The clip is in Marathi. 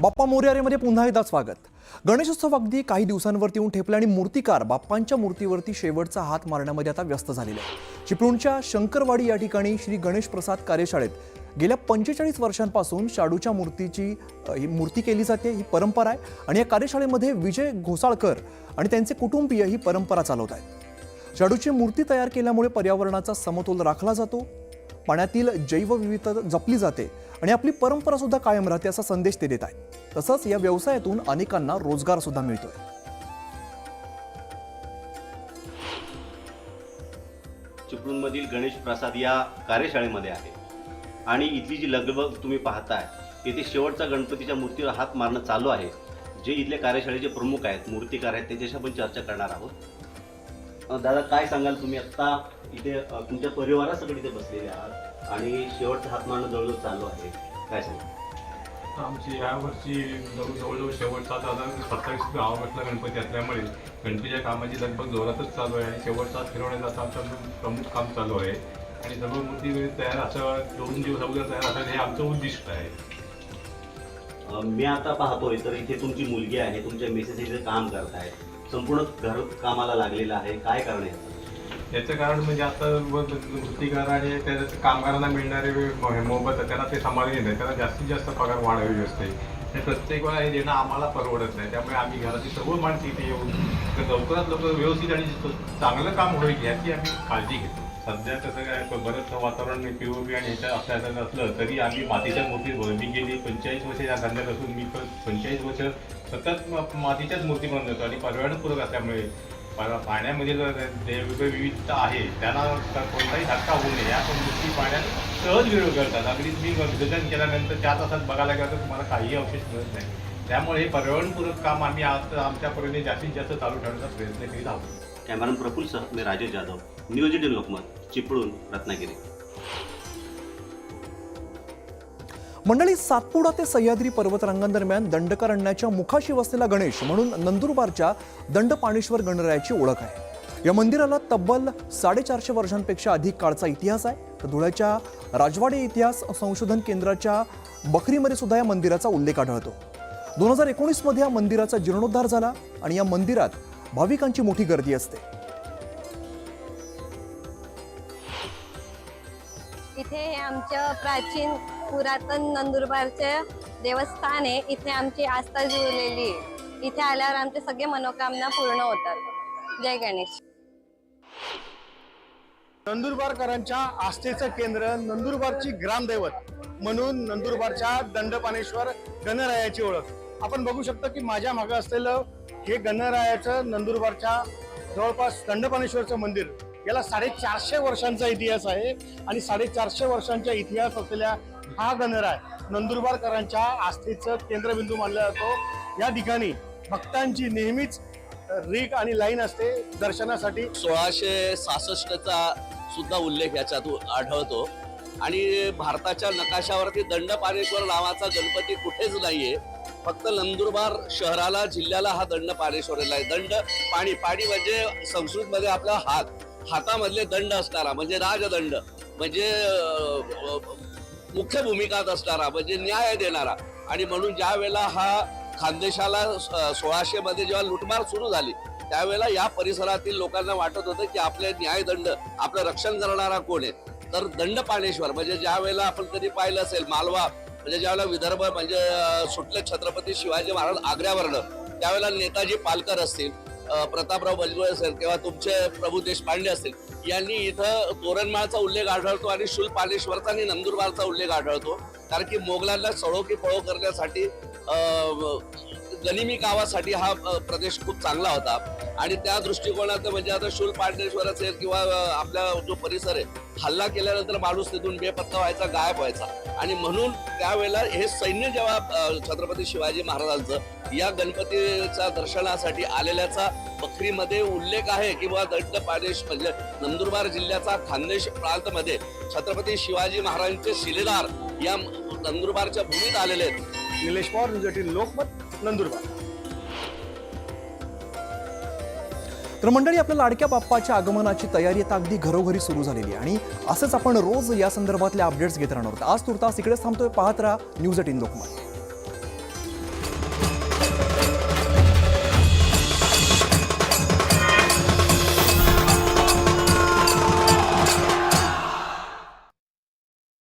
बाप्पा मोरयामध्ये पुन्हा एकदा स्वागत। गणेशोत्सव अगदी काही दिवसांवरती येऊन ठेपले आणि मूर्तिकार बाप्पांच्या मूर्तीवरती शेवटचा हात मारण्यामध्ये आता व्यस्त झालेले आहेत। चिपळूणच्या शंकरवाडी या ठिकाणी श्री गणेश प्रसाद कार्यशाळेत गेल्या 45 वर्षांपासून शाडूच्या मूर्ती केली जाते, ही परंपरा आहे आणि या कार्यशाळेमध्ये विजय घोसाळकर आणि त्यांचे कुटुंबीय ही परंपरा चालवत आहेत। शाडूची मूर्ती तयार केल्यामुळे पर्यावरणाचा समतोल राखला जातो, पाण्यातील जैवविविधता जपली जाते आणि आपली परंपरा सुद्धा कायम राहते असा संदेश ते देत आहेत। तसंच या व्यवसायातून अनेकांना रोजगार सुद्धा मिळतोय। चिपळूणमधील गणेश प्रसाद या कार्यशाळेमध्ये आहे आणि इथली जी लगबग तुम्ही पाहताय, येथे शेवटचा गणपतीच्या मूर्तीवर हात मारणं चालू आहे। जे इथले कार्यशाळेचे प्रमुख आहेत, मूर्तिकार आहेत, त्यांच्याशी आपण चर्चा करणार आहोत। दादा, काय सांगाल तुम्ही? आता इथे तुमच्या परिवारासकट इथे बसलेले आहात आणि शेवटचा हात मारणं जवळजवळ चालू आहे, काय सांगाल? आमची यावर्षी जवळजवळ शेवटचा 27 गावातला गणपती असल्यामुळे गणपतीच्या कामाची लगबग जोरातच चालू आहे आणि शेवटचा फिरवण्याचा आमचं प्रमुख काम चालू आहे आणि सर्व मूर्ती तयार असं 2 दिवस अगोदर तयार असायला हे आमचं उद्दिष्ट आहे। मी आता पाहतोय तर इथे तुमची मुलगी आहे, तुमच्या मिसेस इथे काम करताय, संपूर्ण घर कामाला लागलेलं आहे, काय कारण आहे याचं कारण म्हणजे आता मूर्तिकार आणि त्या कामगारांना मिळणारे मोबत त्यांना ते सांभाळून येत नाही, त्यांना जास्तीत जास्त पगार वाढावी असते आणि प्रत्येक वेळा हे देणं आम्हाला परवडत नाही। त्यामुळे आम्ही घराची सर्व माणसं इथे येऊन लवकरात लवकर व्यवस्थित आणि चांगलं काम होईल याची आम्ही काळजी घेतो। सध्या कसं काय बरंच वातावरण POP आणि ह्याच्या असल्याचं असलं तरी आम्ही मातीच्या मूर्ती मी गेली 45 वर्ष या धंद्यात असून मी 45 वर्ष सतत मातीच्याच मूर्ती बनवतो आणि पर्यावरणपूरक असल्यामुळे पाण्यामध्ये जैवविविधता आहे त्यांना कोणताही धक्का होऊ नये या मूर्ती पाण्यात सहज विरघळतात। अगदी मी विसर्जन केल्यानंतर 4 तासात बघायला गेलं तर तुम्हाला काहीही अवशेष मिळत नाही। त्यामुळे हे पर्यावरणपूरक काम आम्ही आता आमच्यापर्यंत जास्तीत जास्त चालू ठेवण्याचा प्रयत्न करीत आहोत। कॅमेरामन प्रफुल्लसह मी राजेश जाधव, न्यूज 18 लोकमत, चिपळूण, रत्नागिरी। मंडळी, सातपुडा ते सह्याद्री पर्वतरांगांदरम्यान दंडकारण्याच्या मुखाशी वसलेला गणेश म्हणून नंदुरबारच्या दंडपाणेश्वर गणरायाची ओळख आहे। या मंदिराला तब्बल 450 वर्षांपेक्षा अधिक काळचा इतिहास आहे। तर धुळ्याच्या राजवाडे इतिहास संशोधन केंद्राच्या बखरीमध्ये सुद्धा या मंदिराचा उल्लेख आढळतो। 2019 मध्ये या मंदिराचा जीर्णोद्धार झाला आणि या मंदिरात भाविकांची मोठी गर्दी असते। इथे आमचं प्राचीन पुरातन नंदुरबारचे देवस्थान आहे। इथे आमची आस्था जुळलेली आहे। इथे आल्यावर आमचे सगळे मनोकामना पूर्ण होतात। जय गणेश। नंदुरबारकरांच्या आस्थेचं केंद्र, नंदुरबारची ग्रामदैवत म्हणून नंदुरबारच्या दंडपाणेश्वर गणरायाची ओळख आपण बघू शकता की माझ्या मागे असलेलं हे गणरायाचं नंदुरबारच्या जवळपास दंडपाणेश्वरचं मंदिर याला 450 वर्षांचा इतिहास आहे आणि 450 वर्षांचा इतिहास असलेल्या हा गणराय नंदुरबारकरांच्या आस्थेचं केंद्रबिंदू मानला जातो। या ठिकाणी भक्तांची नेहमीच रीक आणि लाईन असते दर्शनासाठी। 1666चा सुद्धा उल्लेख याच्यात आढळतो आणि भारताच्या नकाशावरती दंडपाणेश्वर नावाचा गणपती कुठेच नाहीये, फक्त नंदुरबार शहराला, जिल्ह्याला हा दंडपाणेश्वरला आहे। दंड पाणी पाणी म्हणजे संस्कृतमध्ये आपला हातामधले दंड असणारा म्हणजे राजदंड, म्हणजे मुख्य भूमिकात असणारा, म्हणजे न्याय देणारा। आणि म्हणून ज्या वेळेला हा खानदेशाला 1600 मध्ये जेव्हा लुटमार सुरू झाली त्यावेळेला या परिसरातील लोकांना वाटत होतं की आपले न्यायदंड, आपलं रक्षण करणारा कोण आहे, तर दंडपाणेश्वर। म्हणजे ज्या वेळेला आपण कधी पाहिलं असेल मालवा, म्हणजे ज्यावेळेला विदर्भ म्हणजे सुटले छत्रपती शिवाजी महाराज आग्र्यावरनं, त्यावेळेला नेताजी पालकर असतील, प्रतापराव बजबळ असेल किंवा तुमचे प्रभू देशपांडे असतील, यांनी इथं तोरणमाळचा उल्लेख आढळतो आणि शूलपाणेश्वरचा आणि नंदुरबारचा उल्लेख आढळतो। कारण की मोगलांना सळो की पळो करण्यासाठी गनिमी कावासाठी हा प्रदेश खूप चांगला होता आणि त्या दृष्टिकोनात म्हणजे आता शूलपाणेश्वर असेल किंवा आपला जो परिसर आहे, हल्ला केल्यानंतर माणूस तिथून बेपत्ता व्हायचा, गायब व्हायचा आणि म्हणून त्यावेळेला हे सैन्य जेव्हा छत्रपती शिवाजी महाराजांचं या गणपतीच्या दर्शनासाठी आलेल्याचा बखरीमध्ये उल्लेख आहे किंवा दंडपाणेश्वर म्हणजे नंदुरबार जिल्ह्याचा खानदेश प्रांतमध्ये छत्रपती शिवाजी महाराजांचे शिलेदार या नंदुरबारच्या भूमीत आलेले आहेत। निलेश पवार, न्यूज 18 लोकमत, नंदुरबार। तर मंडळी, आपल्या लाडक्या बाप्पाच्या आगमनाची तयारी आता अगदी घरोघरी सुरू झालेली आहे आणि असंच आपण रोज या संदर्भातले अपडेट्स घेत राहणार आहोत। आज तुर्तास इकडेच थांबतोय। पाहत राहा न्यूज 18 लोकमत।